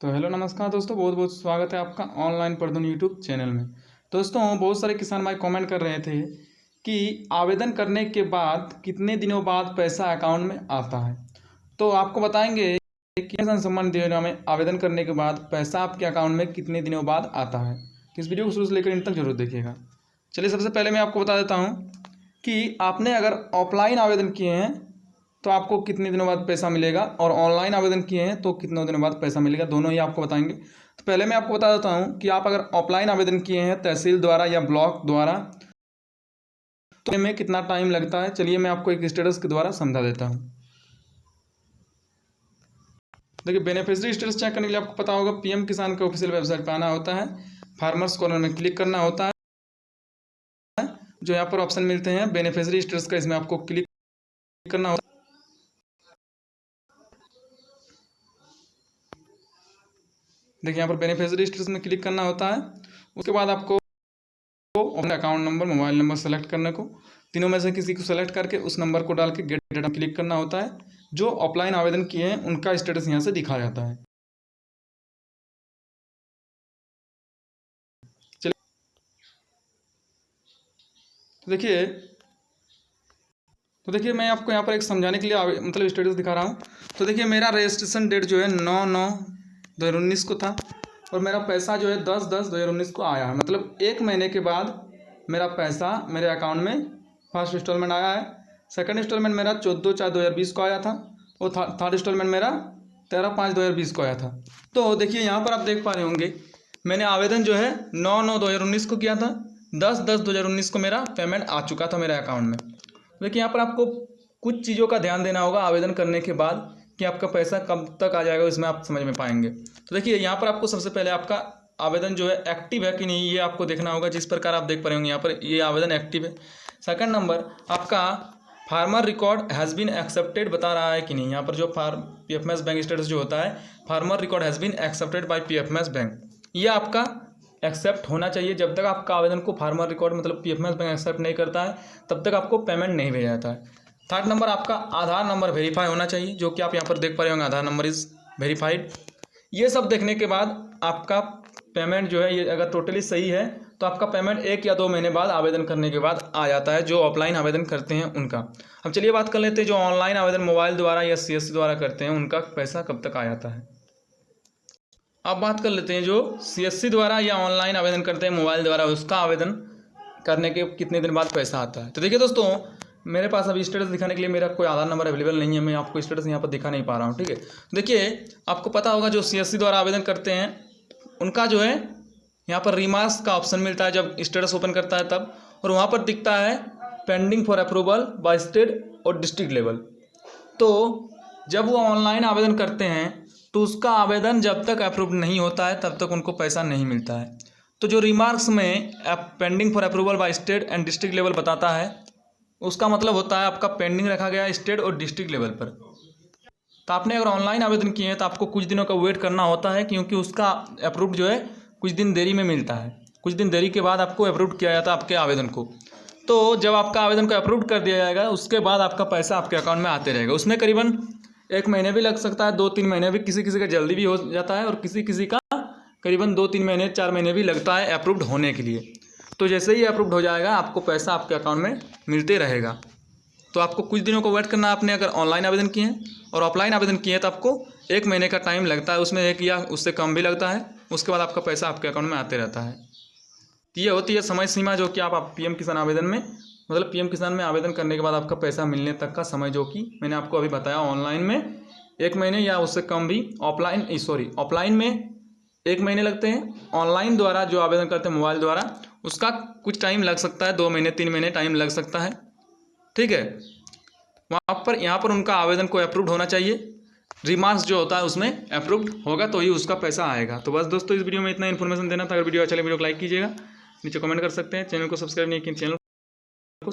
तो हेलो नमस्कार दोस्तों, बहुत बहुत स्वागत है आपका ऑनलाइन पढ़दुन यूट्यूब चैनल में। दोस्तों, बहुत सारे किसान भाई कमेंट कर रहे थे कि आवेदन करने के बाद कितने दिनों बाद पैसा अकाउंट में आता है। तो आपको बताएंगे कि किसान सम्मान योजना में आवेदन करने के बाद पैसा आपके अकाउंट में कितने दिनों बाद आता है। तो इस वीडियो को शुरू से लेकर इन तक जरूर देखिएगा। चलिए, सबसे पहले मैं आपको बता देता हूँ कि आपने अगर ऑफलाइन आवेदन किए हैं तो आपको कितने दिनों बाद पैसा मिलेगा, और ऑनलाइन आवेदन किए हैं तो कितने दिनों बाद पैसा मिलेगा, दोनों ही आपको बताएंगे। तो पहले मैं आपको बता देता हूं कि आप अगर ऑफलाइन आवेदन किए हैं तहसील द्वारा या ब्लॉक द्वारा तो में कितना टाइम लगता है, चलिए मैं आपको एक स्टेटस के द्वारा समझा देता हूं। देखिए, बेनिफिशियरी स्टेटस चेक करने के लिए आपको पता होगा पीएम किसान के ऑफिशियल वेबसाइट पर आना होता है, फार्मर्स कॉर्नर में क्लिक करना होता है। जो यहाँ पर ऑप्शन मिलते हैं बेनिफिशियरी स्टेटस का, इसमें आपको क्लिक करना होता है। देखिए, यहाँ पर बेनिफिशियरी स्टेटस में क्लिक करना होता है। उसके बाद आपको अपना account number, mobile number select करने को, तीनों में से किसी को सेलेक्ट करके उस नंबर को डाल के गेट डेटा क्लिक करना होता है। जो ऑफलाइन आवेदन किए हैं उनका स्टेटस यहाँ से दिखा जाता है। चलिए, तो देखिए मैं आपको यहाँ पर एक समझाने के लिए मतलब स्टेटस दिखा रहा हूँ। तो देखिए, मेरा रजिस्ट्रेशन डेट जो है 9/9/2019 को था, और मेरा पैसा जो है 10/10/2019 को आया है। मतलब एक महीने के बाद मेरा पैसा मेरे अकाउंट में फर्स्ट इंस्टॉलमेंट आया है। सेकंड इंस्टॉलमेंट मेरा 14/4/2020 को आया था, और थर्ड इंस्टॉलमेंट मेरा 13/5/2020 को आया था। तो देखिए, यहाँ पर आप देख पा रहे होंगे मैंने आवेदन जो है 9/9/2019 को किया था, 10/10/2019 को मेरा पेमेंट आ चुका था मेरे अकाउंट में। देखिए, यहाँ पर आपको कुछ चीज़ों का ध्यान देना होगा आवेदन करने के बाद कि आपका पैसा कब तक आ जाएगा, इसमें आप समझ में पाएंगे। तो देखिए, यहाँ पर आपको सबसे पहले आपका आवेदन जो है एक्टिव है कि नहीं, ये आपको देखना होगा। जिस प्रकार आप देख पा रहे होंगे यहाँ पर ये आवेदन एक्टिव है। सेकंड नंबर, आपका farmer record has been accepted बता रहा है कि नहीं। यहाँ पर जो PFMS बैंक स्टेटस जो होता है, farmer record has been accepted by PFMS bank, ये आपका एक्सेप्ट होना चाहिए। जब तक आपका आवेदन को फार्मर रिकॉर्ड मतलब PFMS बैंक एक्सेप्ट नहीं करता है तब तक आपको पेमेंट नहीं भेजा जाता है। थर्ड नंबर, आपका आधार नंबर वेरीफाई होना चाहिए, जो कि आप यहाँ पर देख पा रहे होंगे आधार नंबर इज़ वेरीफाइड। ये सब देखने के बाद आपका पेमेंट जो है, ये अगर टोटली सही है तो आपका पेमेंट 1 या 2 महीने बाद आवेदन करने के बाद आ जाता है, जो ऑफलाइन आवेदन करते हैं उनका। अब चलिए बात कर लेते हैं जो ऑनलाइन आवेदन मोबाइल द्वारा या CSC द्वारा करते हैं उनका पैसा कब तक आ जाता है। अब बात कर लेते हैं जो CSC द्वारा या ऑनलाइन आवेदन करते हैं मोबाइल द्वारा, उसका आवेदन करने के कितने दिन बाद पैसा आता है। तो देखिए दोस्तों, मेरे पास अभी स्टेटस दिखाने के लिए मेरा कोई आधार नंबर अवेलेबल नहीं है, मैं आपको स्टेटस यहाँ पर दिखा नहीं पा रहा हूँ, ठीक है। देखिए, आपको पता होगा जो CSC द्वारा आवेदन करते हैं उनका जो है यहाँ पर रिमार्क्स का ऑप्शन मिलता है जब स्टेटस ओपन करता है तब, और वहाँ पर दिखता है pending for approval by state और डिस्ट्रिक्ट लेवल। तो जब वो ऑनलाइन आवेदन करते हैं तो उसका आवेदन जब तक अप्रूव नहीं होता है तब तक उनको पैसा नहीं मिलता है। तो जो रिमार्क्स में pending for approval by state and district level बताता है, उसका मतलब होता है आपका पेंडिंग रखा गया स्टेट और डिस्ट्रिक्ट लेवल पर। तो आपने अगर ऑनलाइन आवेदन किए हैं तो आपको कुछ दिनों का वेट करना होता है, क्योंकि उसका अप्रूव जो है कुछ दिन देरी में मिलता है। कुछ दिन देरी के बाद आपको अप्रूव किया जाता है आपके आवेदन को। तो जब आपका आवेदन को अप्रूव कर दिया जाएगा उसके बाद आपका पैसा आपके अकाउंट में आते रहेगा। उसमें करीबन 1 महीने भी लग सकता है, 2-3 महीने भी, किसी किसी का जल्दी भी हो जाता है, और किसी किसी का करीबन 2-3 महीने 4 महीने भी लगता है अप्रूव्ड होने के लिए। तो जैसे ही अप्रूव्ड हो जाएगा आपको पैसा आपके अकाउंट में मिलते रहेगा। तो आपको कुछ दिनों को वेट करना है आपने अगर ऑनलाइन आवेदन किए हैं, और ऑफलाइन आवेदन किए हैं तो आपको 1 महीने का टाइम लगता है, उसमें 1 या उससे कम भी लगता है। उसके बाद आपका पैसा आपके अकाउंट में आते रहता है। तो ये होती है समय सीमा, जो कि आप PM किसान आवेदन में मतलब PM किसान में आवेदन करने के बाद आपका पैसा मिलने तक का समय, जो कि मैंने आपको अभी बताया। ऑनलाइन में 1 महीने या उससे कम भी, ऑफलाइन में 1 महीने लगते हैं। ऑनलाइन द्वारा जो आवेदन करते हैं मोबाइल द्वारा, उसका कुछ टाइम लग सकता है, 2 महीने 3 महीने टाइम लग सकता है, ठीक है। यहाँ पर उनका आवेदन को अप्रूव्ड होना चाहिए। रिमार्क्स जो होता है उसमें अप्रूव्ड होगा तो ही उसका पैसा आएगा। तो बस दोस्तों, इस वीडियो में इतना इन्फॉर्मेशन देना था। अगर वीडियो अच्छा लगे वीडियो को लाइक कीजिएगा, नीचे कमेंट कर सकते हैं। चैनल को सब्सक्राइब नहीं किया चैनल को